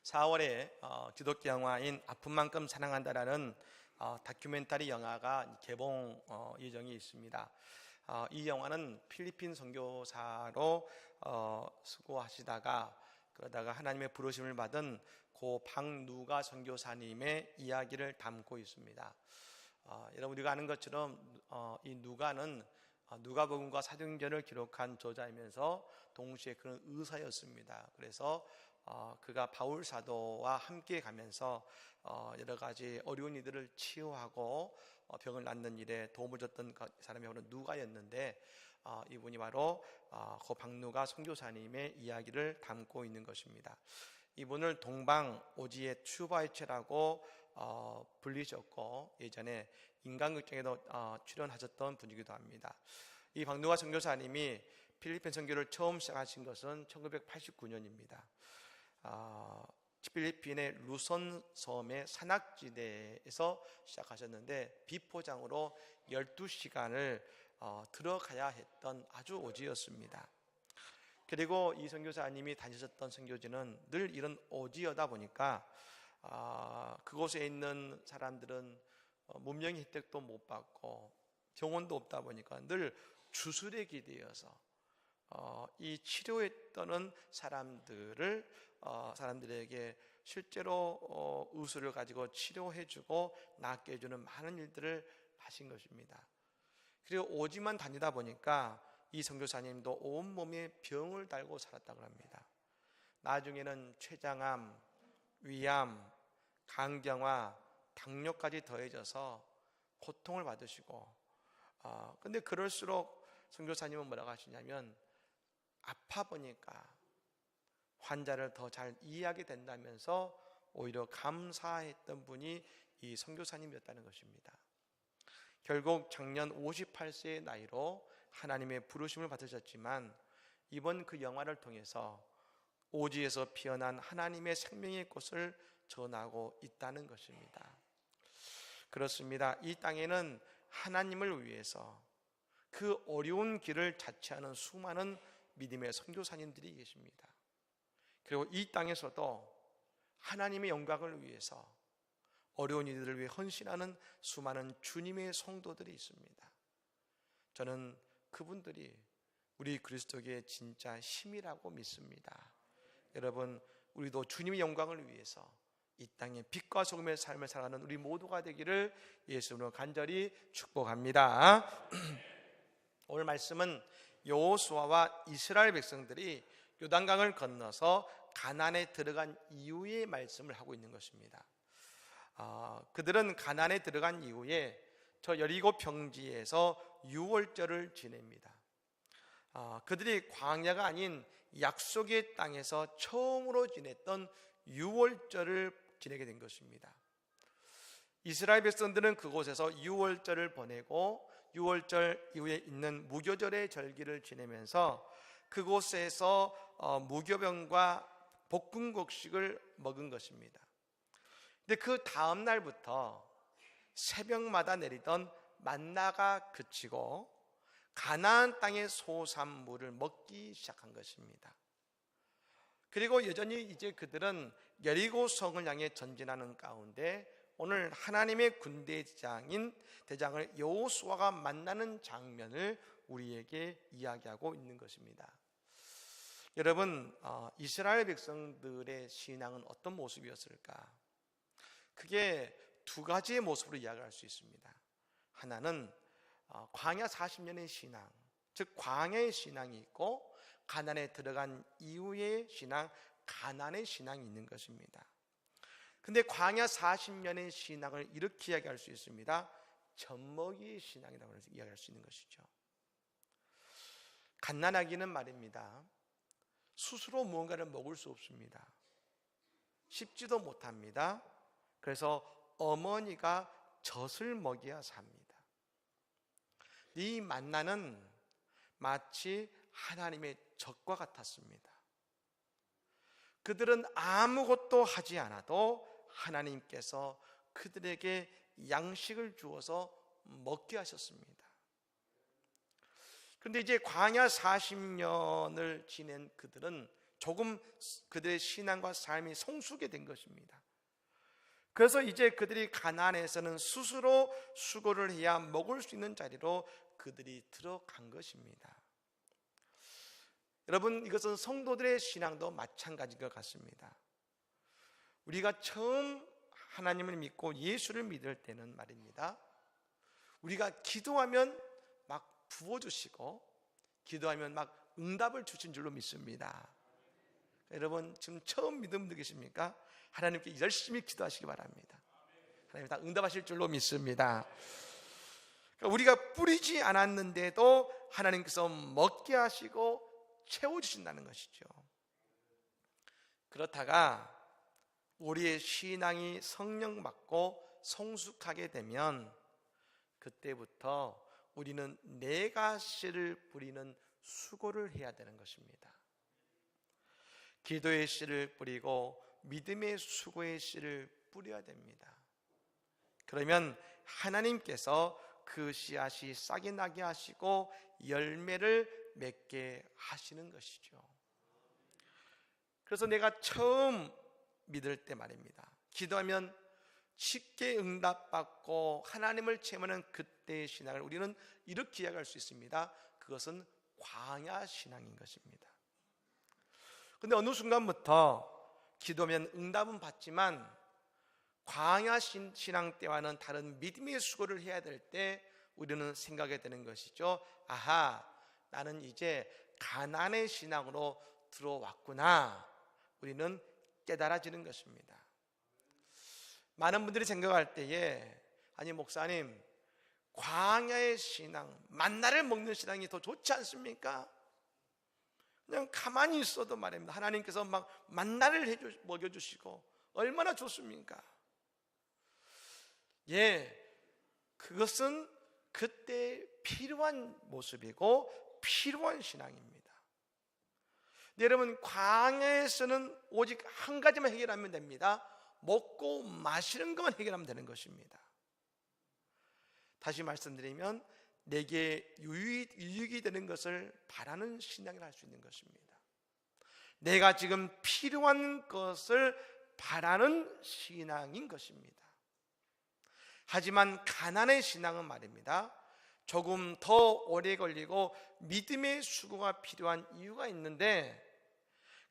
4월에 기독교 영화인 아픈 만큼 사랑한다라는 다큐멘터리 영화가 개봉 예정이 있습니다. 이 영화는 필리핀 선교사로 수고하시다가 그러다가 하나님의 부르심을 받은 고 박누가 선교사님의 이야기를 담고 있습니다. 여러분 우리가 아는 것처럼 이 누가는 누가복음과 사도행전을 기록한 저자이면서 동시에 그는 의사였습니다. 그래서 그가 바울 사도와 함께 가면서 여러 가지 어려운 이들을 치유하고 병을 낫는 일에 도움을 줬던 사람이 바로 누가였는데, 이분이 바로 고 박누가 선교사님의 이야기를 담고 있는 것입니다. 이분을 동방 오지의 추바이체라고 불리셨고 예전에 인간극장에도 출연하셨던 분이기도 합니다. 이 박누가 선교사님이 필리핀 선교를 처음 시작하신 것은 1989년입니다. 필리핀의 루손 섬의 산악지대에서 시작하셨는데 비포장으로 12시간을 들어가야 했던 아주 오지였습니다. 그리고 이 선교사님이 다니셨던 선교지는 늘 이런 오지여다 보니까 그곳에 있는 사람들은 문명의 혜택도 못 받고 병원도 없다 보니까 늘 주술에 기대어서 이 치료했던 사람들에게 실제로 의술을 가지고 치료해주고 낫게 해주는 많은 일들을 하신 것입니다. 그리고 오지만 다니다 보니까 이 선교사님도 온몸에 병을 달고 살았다고 합니다. 나중에는 췌장암, 위암, 간경화, 당뇨까지 더해져서 고통을 받으시고 근데 그럴수록 선교사님은 뭐라고 하시냐면 아파 보니까 환자를 더 잘 이해하게 된다면서 오히려 감사했던 분이 이 선교사님이었다는 것입니다. 결국 작년 58세의 나이로 하나님의 부르심을 받으셨지만 이번 그 영화를 통해서 오지에서 피어난 하나님의 생명의 꽃을 전하고 있다는 것입니다. 그렇습니다. 이 땅에는 하나님을 위해서 그 어려운 길을 자처하는 수많은 믿음의 선교사님들이 계십니다. 그리고 이 땅에서도 하나님의 영광을 위해서 어려운 이들을 위해 헌신하는 수많은 주님의 성도들이 있습니다. 저는 그분들이 우리 그리스도의 진짜 힘이라고 믿습니다. 여러분, 우리도 주님의 영광을 위해서 이 땅에 빛과 소금의 삶을 살아가는 우리 모두가 되기를 예수님으로 간절히 축복합니다. 오늘 말씀은 여호수아와 이스라엘 백성들이 요단강을 건너서 가나안에 들어간 이후의 말씀을 하고 있는 것입니다. 그들은 가나안에 들어간 이후에 저 여리고 평지에서 유월절을 지냅니다. 그들이 광야가 아닌 약속의 땅에서 처음으로 지냈던 유월절을 지내게 된 것입니다. 이스라엘 백성들은 그곳에서 유월절을 보내고 유월절 이후에 있는 무교절의 절기를 지내면서 그곳에서 무교병과 볶음곡식을 먹은 것입니다. 근데 그 다음 날부터 새벽마다 내리던 만나가 그치고 가나안 땅의 소산물을 먹기 시작한 것입니다. 그리고 여전히 이제 그들은 여리고성을 향해 전진하는 가운데 오늘 하나님의 군대 대장을 여호수아가 만나는 장면을 우리에게 이야기하고 있는 것입니다. 여러분, 이스라엘 백성들의 신앙은 어떤 모습이었을까? 그게 두 가지의 모습으로 이야기할 수 있습니다. 하나는 광야 40년의 신앙, 즉 광야의 신앙이 있고 가나안에 들어간 이후의 신앙, 가나안의 신앙이 있는 것입니다. 근데 광야 40년의 신앙을 이렇게 이야기할 수 있습니다. 젖먹이의 신앙이라고 해서 이야기할 수 있는 것이죠. 갓난아기는 말입니다, 스스로 무언가를 먹을 수 없습니다. 씹지도 못합니다. 그래서 어머니가 젖을 먹여야 삽니다. 이 만나는 마치 하나님의 젖과 같았습니다. 그들은 아무것도 하지 않아도 하나님께서 그들에게 양식을 주어서 먹게 하셨습니다. 그런데 이제 광야 40년을 지낸 그들은 조금 그들의 신앙과 삶이 성숙이 된 것입니다. 그래서 이제 그들이 가나안에서는 스스로 수고를 해야 먹을 수 있는 자리로 그들이 들어간 것입니다. 여러분, 이것은 성도들의 신앙도 마찬가지인 것 같습니다. 우리가 처음 하나님을 믿고 예수를 믿을 때는 말입니다, 우리가 기도하면 막 부어주시고 기도하면 막 응답을 주신 줄로 믿습니다. 여러분, 지금 처음 믿음 느끼십니까? 하나님께 열심히 기도하시기 바랍니다. 하나님 다 응답하실 줄로 믿습니다. 우리가 뿌리지 않았는데도 하나님께서 먹게 하시고 채워주신다는 것이죠. 그렇다가 우리의 신앙이 성령 받고 성숙하게 되면 그때부터 우리는 내가 씨를 뿌리는 수고를 해야 되는 것입니다. 기도의 씨를 뿌리고 믿음의 수고의 씨를 뿌려야 됩니다. 그러면 하나님께서 그 씨앗이 싹이 나게 하시고 열매를 맺게 하시는 것이죠. 그래서 내가 처음 믿을 때 말입니다, 기도하면 쉽게 응답받고 하나님을 체험하는 그때의 신앙을 우리는 이렇게 이야기할 수 있습니다. 그것은 광야 신앙인 것입니다. 그런데 어느 순간부터 기도하면 응답은 받지만 광야 신앙 때와는 다른 믿음의 수고를 해야 될 때 우리는 생각이 되는 것이죠. 아하, 나는 이제 가나안의 신앙으로 들어왔구나. 우리는 깨달아지는 것입니다. 많은 분들이 생각할 때에, 아니 목사님, 광야의 신앙, 만나를 먹는 신앙이 더 좋지 않습니까? 그냥 가만히 있어도 말입니다, 하나님께서 막 만나를 먹여주시고 얼마나 좋습니까? 예, 그것은 그때 필요한 모습이고 필요한 신앙입니다. 여러분, 광야에서는 오직 한 가지만 해결하면 됩니다. 먹고 마시는 것만 해결하면 되는 것입니다. 다시 말씀드리면 내게 유익이 되는 것을 바라는 신앙을 할 수 있는 것입니다. 내가 지금 필요한 것을 바라는 신앙인 것입니다. 하지만 가나안의 신앙은 말입니다, 조금 더 오래 걸리고 믿음의 수고가 필요한 이유가 있는데,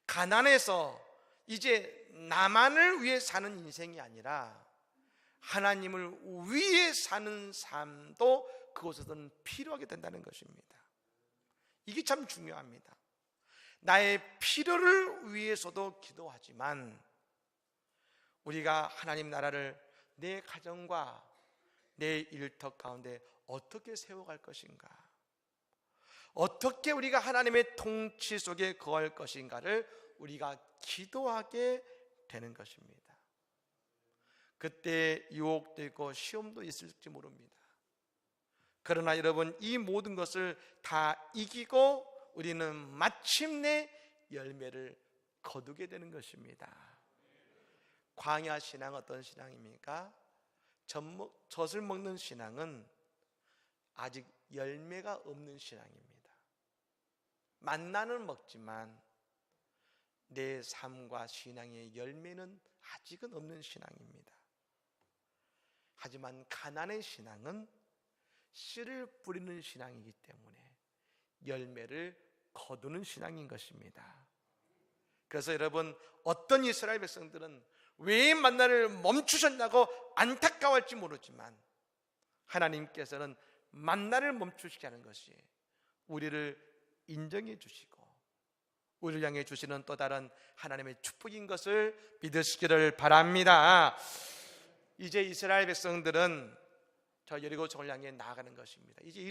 가나안에서 이제 나만을 위해 사는 인생이 아니라 하나님을 위해 사는 삶도 그곳에서는 필요하게 된다는 것입니다. 이게 참 중요합니다. 나의 필요를 위해서도 기도하지만 우리가 하나님 나라를 내 가정과 내 일터 가운데 어떻게 세워갈 것인가, 어떻게 우리가 하나님의 통치 속에 거할 것인가를 우리가 기도하게 되는 것입니다. 그때 유혹도 있고 시험도 있을지 모릅니다. 그러나 여러분, 이 모든 것을 다 이기고 우리는 마침내 열매를 거두게 되는 것입니다. 광야 신앙 어떤 신앙입니까? 젖을 먹는 신앙은 아직 열매가 없는 신앙입니다. 만나는 먹지만 내 삶과 신앙의 열매는 아직은 없는 신앙입니다. 하지만 가나안의 신앙은 씨를 뿌리는 신앙이기 때문에 열매를 거두는 신앙인 것입니다. 그래서 여러분, 어떤 이스라엘 백성들은 왜 만나를 멈추셨냐고 안타까워할지 모르지만 하나님께서는 만나를 멈추시게 하는 것이 우리를 인정해 주시고 우리를 향해 주시는 또 다른 하나님의 축복인 것을 믿으시기를 바랍니다. 이제 이스라엘 백성들은 저 여리고 성을 향해 나아가는 것입니다. 이제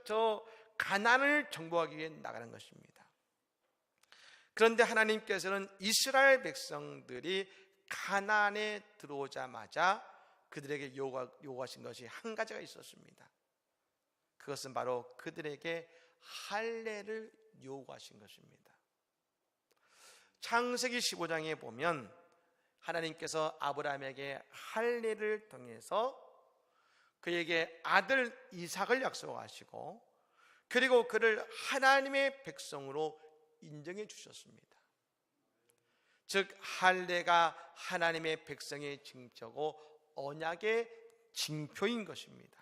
저 가나안을 정복하기 위해 나가는 것입니다. 그런데 하나님께서는 이스라엘 백성들이 가나안에 들어오자마자 그들에게 요구하신 것이 한 가지가 있었습니다. 그것은 바로 그들에게 할례를 요구하신 것입니다. 창세기 15장에 보면 하나님께서 아브라함에게 할례를 통해서 그에게 아들 이삭을 약속하시고 그리고 그를 하나님의 백성으로 인정해 주셨습니다. 즉 할례가 하나님의 백성의 징표고 언약의 징표인 것입니다.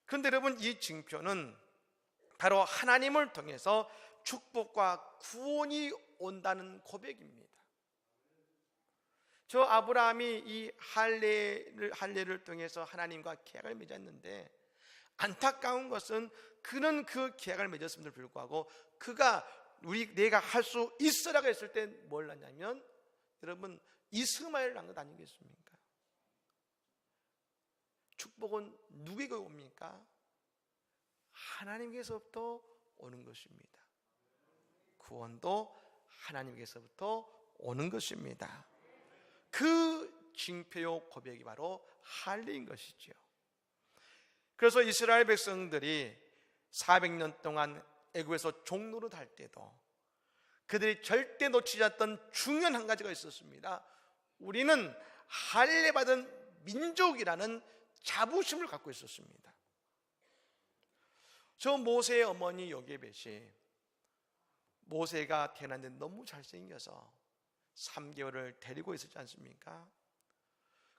그런데 여러분, 이 징표는 바로 하나님을 통해서 축복과 구원이 온다는 고백입니다. 저 아브라함이 이 할례를 통해서 하나님과 계약을 맺었는데, 안타까운 것은 그는 그 계약을 맺었음에도 불구하고 그가 내가 할 수 있으라고 했을 때 뭘 하냐면, 여러분, 이스마엘을 낳은 것 아니겠습니까? 축복은 누구에게 옵니까? 하나님께서부터 오는 것입니다. 구원도 하나님께서부터 오는 것입니다. 그 징표요 고백이 바로 할례인 것이지요. 그래서 이스라엘 백성들이 400년 동안 애굽에서 종노릇 할 때도 그들이 절대 놓치지 않았던 중요한 한 가지가 있었습니다. 우리는 할례 받은 민족이라는 자부심을 갖고 있었습니다. 저 모세의 어머니 요게벳이 모세가 태어났는데 너무 잘생겨서 3개월을 데리고 있었지 않습니까?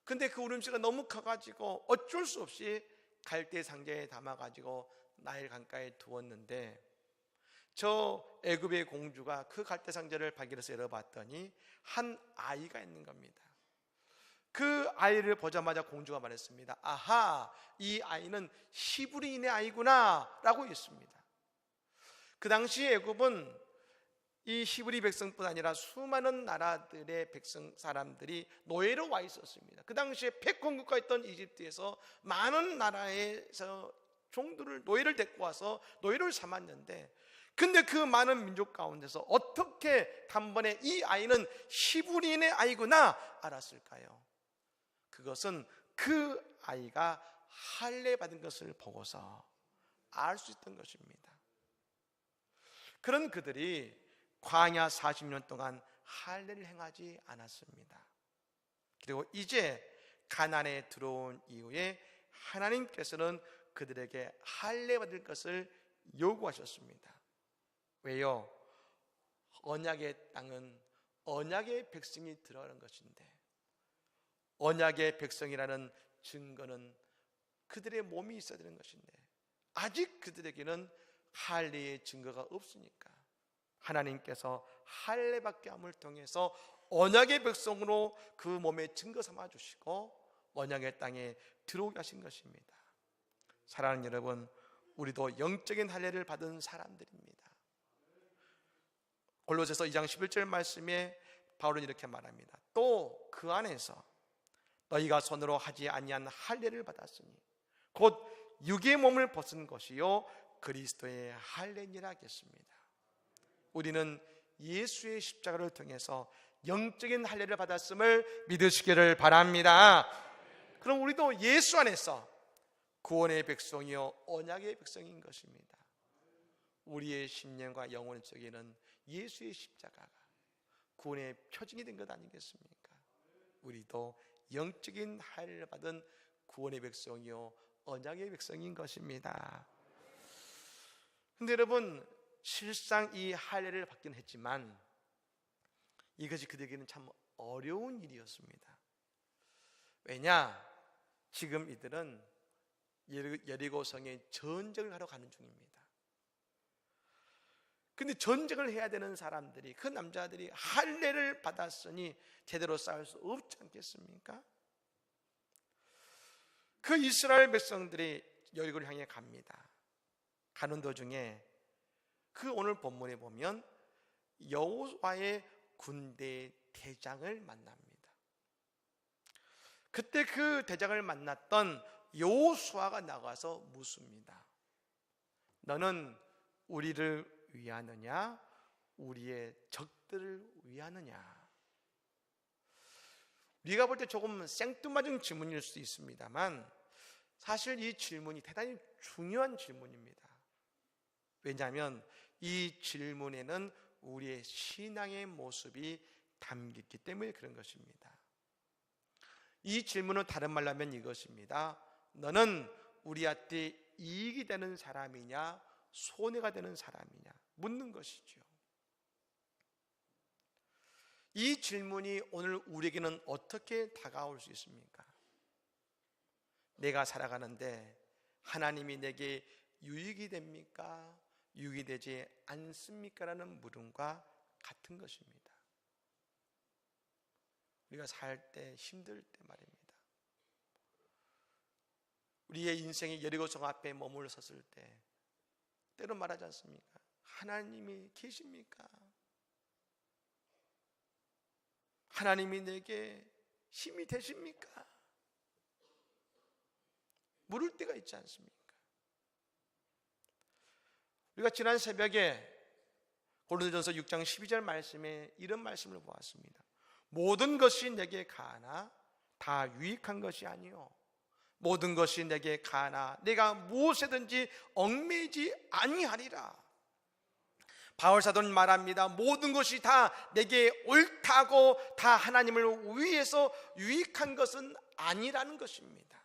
근데 그 울음소리가 너무 커가지고 어쩔 수 없이 갈대 상자에 담아가지고 나일 강가에 두었는데, 저 애굽의 공주가 그 갈대 상자를 발견해서 열어봤더니 한 아이가 있는 겁니다. 그 아이를 보자마자 공주가 말했습니다. 아하, 이 아이는 히브리인의 아이구나 라고 했습니다. 그 당시 애굽은 이 히브리 백성뿐 아니라 수많은 나라들의 사람들이 노예로 와 있었습니다. 그 당시에 패권국가 있던 이집트에서 많은 나라에서 노예를 데리고 와서 노예를 삼았는데, 근데 그 많은 민족 가운데서 어떻게 단번에 이 아이는 히브리인의 아이구나 알았을까요? 그것은 그 아이가 할례 받은 것을 보고서 알 수 있던 것입니다. 그런 그들이 광야 40년 동안 할례를 행하지 않았습니다. 그리고 이제 가나안에 들어온 이후에 하나님께서는 그들에게 할례 받을 것을 요구하셨습니다. 왜요? 언약의 땅은 언약의 백성이 들어가는 것인데, 언약의 백성이라는 증거는 그들의 몸이 있어야 되는 것인데, 아직 그들에게는 할례의 증거가 없으니까 하나님께서 할례받게 함을 통해서 언약의 백성으로 그 몸에 증거 삼아 주시고 언약의 땅에 들어오게 하신 것입니다. 사랑하는 여러분, 우리도 영적인 할례를 받은 사람들입니다. 골로새서 2장 11절 말씀에 바울은 이렇게 말합니다. 또 그 안에서 너희가 손으로 하지 아니한 할례를 받았으니 곧 육의 몸을 벗은 것이요 그리스도의 할례니라 하겠습니다. 우리는 예수의 십자가를 통해서 영적인 할례를 받았음을 믿으시기를 바랍니다. 그럼 우리도 예수 안에서 구원의 백성이요 언약의 백성인 것입니다. 우리의 심령과 영혼 속에는 예수의 십자가가 구원의 표징이 된 것 아니겠습니까? 우리도 영적인 할례를 받은 구원의 백성이요 언약의 백성인 것입니다. 그런데 여러분, 실상 이 할례를 받긴 했지만 이것이 그들에게는 참 어려운 일이었습니다. 왜냐? 지금 이들은 여리고성에 전쟁을 하러 가는 중입니다. 근데 전쟁을 해야 되는 사람들이, 그 남자들이 할례를 받았으니 제대로 싸울 수 없지 않겠습니까? 그 이스라엘 백성들이 여리고를 향해 갑니다. 가는 도중에 그 오늘 본문에 보면 여호와의 군대 대장을 만납니다. 그때 그 대장을 만났던 여호수아가 나가서 묻습니다. 너는 우리를 위하느냐 우리의 적들을 위하느냐? 우리가 볼 때 조금 생뚱맞은 질문일 수 있습니다만 사실 이 질문이 대단히 중요한 질문입니다. 왜냐하면 이 질문에는 우리의 신앙의 모습이 담겼기 때문에 그런 것입니다. 이 질문은 다른 말로 하면 이것입니다. 너는 우리한테 이익이 되는 사람이냐 손해가 되는 사람이냐 묻는 것이죠. 이 질문이 오늘 우리에게는 어떻게 다가올 수 있습니까? 내가 살아가는데 하나님이 내게 유익이 됩니까? 유익이 되지 않습니까? 라는 물음과 같은 것입니다. 우리가 살 때, 힘들 때 말입니다. 우리의 인생이 여리고성 앞에 머물러 섰을 때 때로 말하지 않습니까? 하나님이 계십니까? 하나님이 내게 힘이 되십니까? 물을 때가 있지 않습니까? 우리가 지난 새벽에 고린도전서 6장 12절 말씀에 이런 말씀을 보았습니다. 모든 것이 내게 가하나 다 유익한 것이 아니요 모든 것이 내게 가하나 내가 무엇에든지 얽매이지 아니하리라. 바울 사도는 말합니다. 모든 것이 다 내게 옳다고 다 하나님을 위해서 유익한 것은 아니라는 것입니다.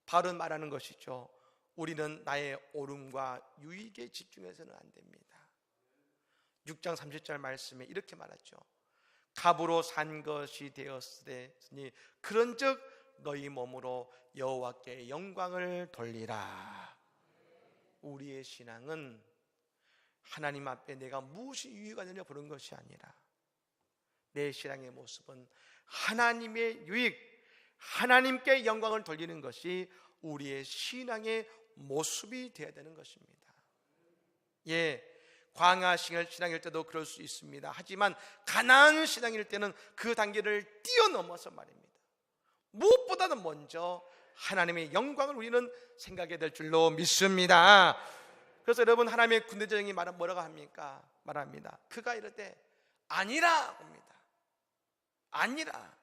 바울은 말하는 것이죠. 우리는 나의 옳음과 유익에 집중해서는 안 됩니다. 6장 30절 말씀에 이렇게 말하죠. 갑으로 산 것이 되었으니 그런즉 너희 몸으로 여호와께 영광을 돌리라. 우리의 신앙은 하나님 앞에 내가 무엇이 유익이 되느냐 보는 것이 아니라 내 신앙의 모습은 하나님의 유익, 하나님께 영광을 돌리는 것이 우리의 신앙의 모습이 되어야 되는 것입니다. 광야 신앙일 때도 그럴 수 있습니다. 하지만 가나안 신앙일 때는 그 단계를 뛰어넘어서 말입니다. 무엇보다도 먼저 하나님의 영광을 우리는 생각해야 될 줄로 믿습니다. 그래서 여러분, 하나님의 군대장이 뭐라고 합니까? 말합니다. 그가 이르되 아니라 합니다. 아니라.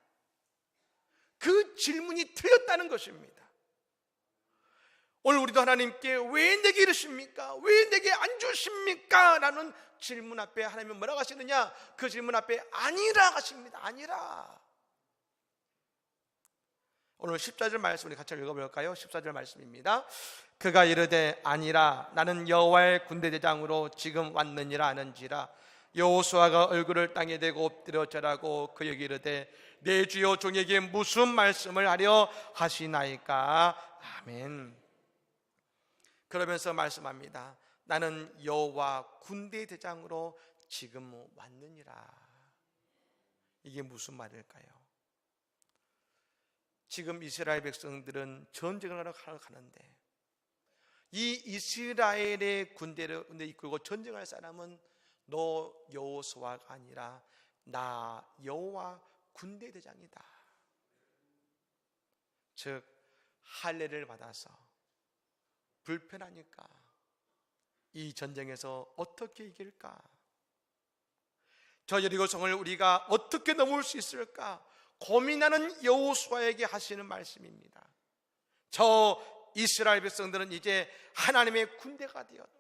그 질문이 틀렸다는 것입니다. 오늘 우리도 하나님께 왜 내게 이러십니까? 왜 내게 안 주십니까? 라는 질문 앞에 하나님은 뭐라고 하시느냐? 그 질문 앞에 아니라 하십니다. 아니라. 오늘 14절 말씀 우리 같이 읽어볼까요? 14절 말씀입니다. 그가 이르되 아니라 나는 여호와의 군대대장으로 지금 왔느니라 하는지라. 여호수아가 얼굴을 땅에 대고 엎드려 절하고 그에게 이르되 내 주여 종에게 무슨 말씀을 하려 하시나이까? 아멘. 그러면서 말씀합니다. 나는 여호와 군대대장으로 지금 왔느니라. 이게 무슨 말일까요? 지금 이스라엘 백성들은 전쟁을 하러 가는데 이 이스라엘의 군대를 이끌고 전쟁할 사람은 너 여호수아가 아니라 나 여호와 군대대장이다. 즉 할례를 받아서 불편하니까 이 전쟁에서 어떻게 이길까? 저 여리고성을 우리가 어떻게 넘을 수 있을까? 고민하는 여호수아에게 하시는 말씀입니다. 저 이스라엘 백성들은 이제 하나님의 군대가 되었다.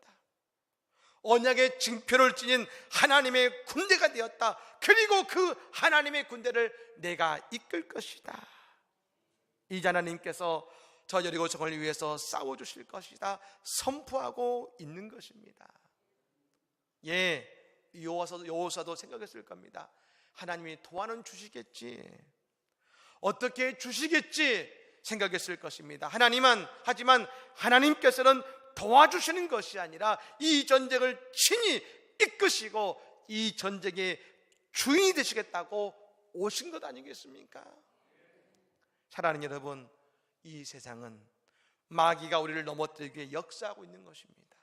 언약의 징표를 지닌 하나님의 군대가 되었다. 그리고 그 하나님의 군대를 내가 이끌 것이다. 이제 하나님께서 저 여리고성을 위해서 싸워주실 것이다 선포하고 있는 것입니다. 여호수아도 생각했을 겁니다. 하나님이 도와는 주시겠지, 어떻게 주시겠지 생각했을 것입니다. 하지만 하나님께서는 도와주시는 것이 아니라 이 전쟁을 친히 이끄시고 이 전쟁의 주인이 되시겠다고 오신 것 아니겠습니까? 사랑하는 여러분, 이 세상은 마귀가 우리를 넘어뜨리기 위해 역사하고 있는 것입니다.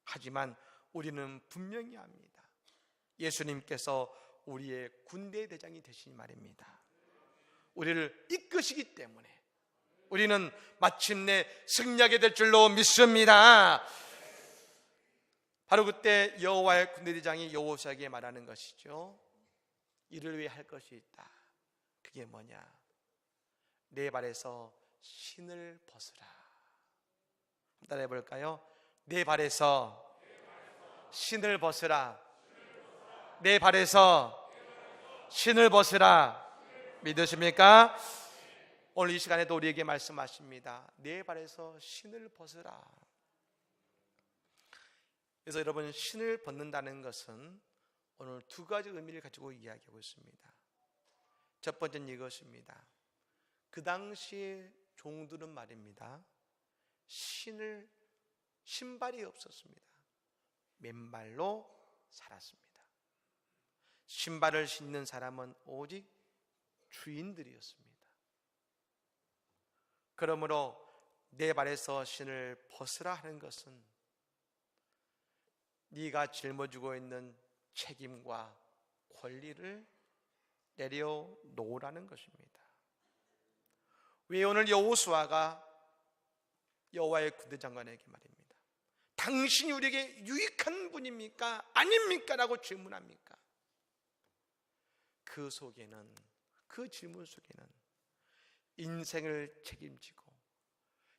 하지만 우리는 분명히 압니다. 예수님께서 우리의 군대 대장이 되시니 말입니다. 우리를 이끄시기 때문에 우리는 마침내 승리하게 될 줄로 믿습니다. 바로 그때 여호와의 군대 대장이 여호수아에게 말하는 것이죠. 이를 위해 할 것이 있다. 그게 뭐냐? 내 발에서 신을 벗으라. 한번 따라해 볼까요? 내 발에서 신을 벗으라. 내 발에서 신을 벗으라. 믿으십니까? 오늘 이 시간에도 우리에게 말씀하십니다. 내 발에서 신을 벗으라. 그래서 여러분, 신을 벗는다는 것은 오늘 두 가지 의미를 가지고 이야기하고 있습니다. 첫 번째는 이것입니다. 그 당시에 종들은 말입니다, 신발이 없었습니다. 맨발로 살았습니다. 신발을 신는 사람은 오직 주인들이었습니다. 그러므로 내 발에서 신을 벗으라 하는 것은 네가 짊어지고 있는 책임과 권리를 내려놓으라는 것입니다. 왜 오늘 여호수아가 여호와의 군대 장관에게 말입니다, 당신이 우리에게 유익한 분입니까? 아닙니까? 라고 질문합니까? 그 속에는, 그 질문 속에는 인생을 책임지고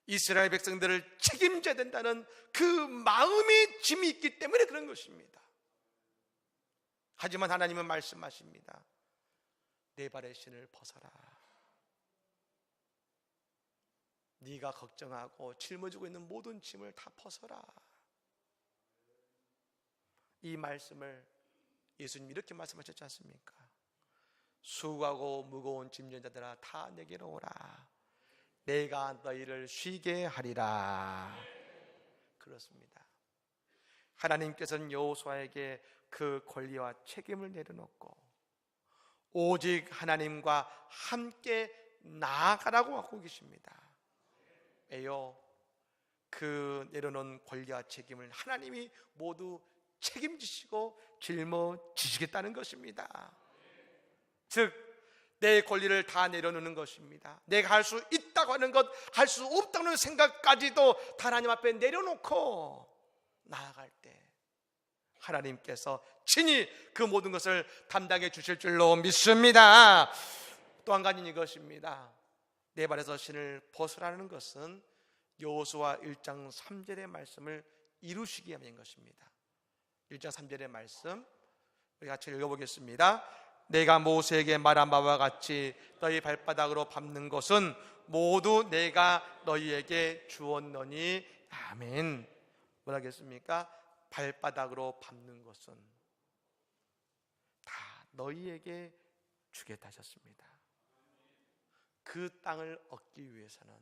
이스라엘 백성들을 책임져야 된다는 그 마음의 짐이 있기 때문에 그런 것입니다. 하지만 하나님은 말씀하십니다. 내 발의 신을 벗어라. 네가 걱정하고 짊어지고 있는 모든 짐을 다 벗어라. 이 말씀을 예수님 이렇게 말씀하셨지 않습니까? 수고하고 무거운 짐진 자들아 다 내게로 오라. 내가 너희를 쉬게 하리라. 그렇습니다. 하나님께서는 여호수아에게 그 권리와 책임을 내려놓고 오직 하나님과 함께 나아가라고 하고 계십니다. 왜요? 그 내려놓은 권리와 책임을 하나님이 모두 책임지시고 짊어지시겠다는 것입니다. 즉, 내 권리를 다 내려놓는 것입니다. 내가 할 수 있다고 하는 것, 할 수 없다는 생각까지도 다 하나님 앞에 내려놓고 나아갈 때 하나님께서 친히 그 모든 것을 담당해 주실 줄로 믿습니다. 또 한 가지는 이것입니다. 내 발에서 신을 벗으라는 것은 여호수아 1장 3절의 말씀을 이루시기 위함인 것입니다. 1장 3절의 말씀 우리 같이 읽어보겠습니다. 내가 모세에게 말한 바와 같이 너희 발바닥으로 밟는 것은 모두 내가 너희에게 주었노니. 아멘. 뭐라 하겠습니까? 발바닥으로 밟는 것은 다 너희에게 주겠다 하셨습니다. 그 땅을 얻기 위해서는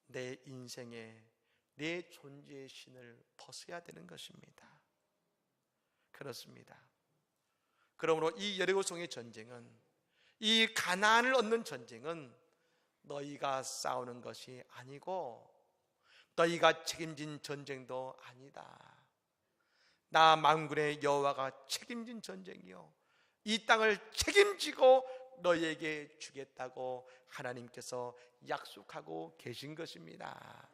내 인생에 내 존재의 신을 벗어야 되는 것입니다. 그렇습니다. 그러므로 이 여리고성의 전쟁은, 이 가나안을 얻는 전쟁은 너희가 싸우는 것이 아니고 너희가 책임진 전쟁도 아니다. 나 만군의 여호와가 책임진 전쟁이요, 이 땅을 책임지고 너희에게 주겠다고 하나님께서 약속하고 계신 것입니다.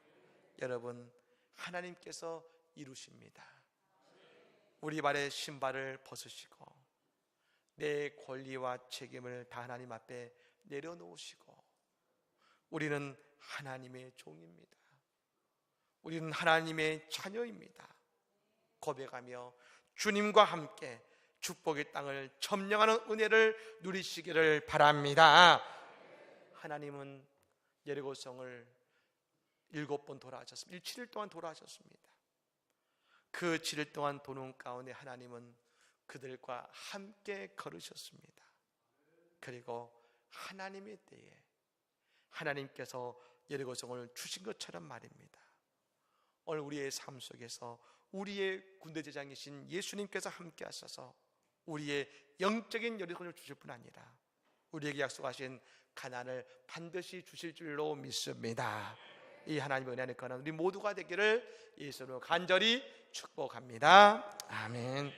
여러분, 하나님께서 이루십니다. 우리 발의 신발을 벗으시고 내 권리와 책임을 다 하나님 앞에 내려놓으시고, 우리는 하나님의 종입니다. 우리는 하나님의 자녀입니다. 고백하며 주님과 함께 축복의 땅을 점령하는 은혜를 누리시기를 바랍니다. 하나님은 여리고성을 7번 돌아하셨습니다. 7일 동안 돌아하셨습니다. 그 7일 동안 도는 가운데 하나님은 그들과 함께 걸으셨습니다. 그리고 하나님의 때에 하나님께서 여리고성을 주신 것처럼 말입니다. 오늘 우리의 삶 속에서 우리의 군대 제장이신 예수님께서 함께 하셔서 우리의 영적인 여리고성을 주실 뿐 아니라 우리에게 약속하신 가나안을 반드시 주실 줄로 믿습니다. 이 하나님의 은혜를 거는 우리 모두가 되기를 예수로 간절히 축복합니다. 아멘.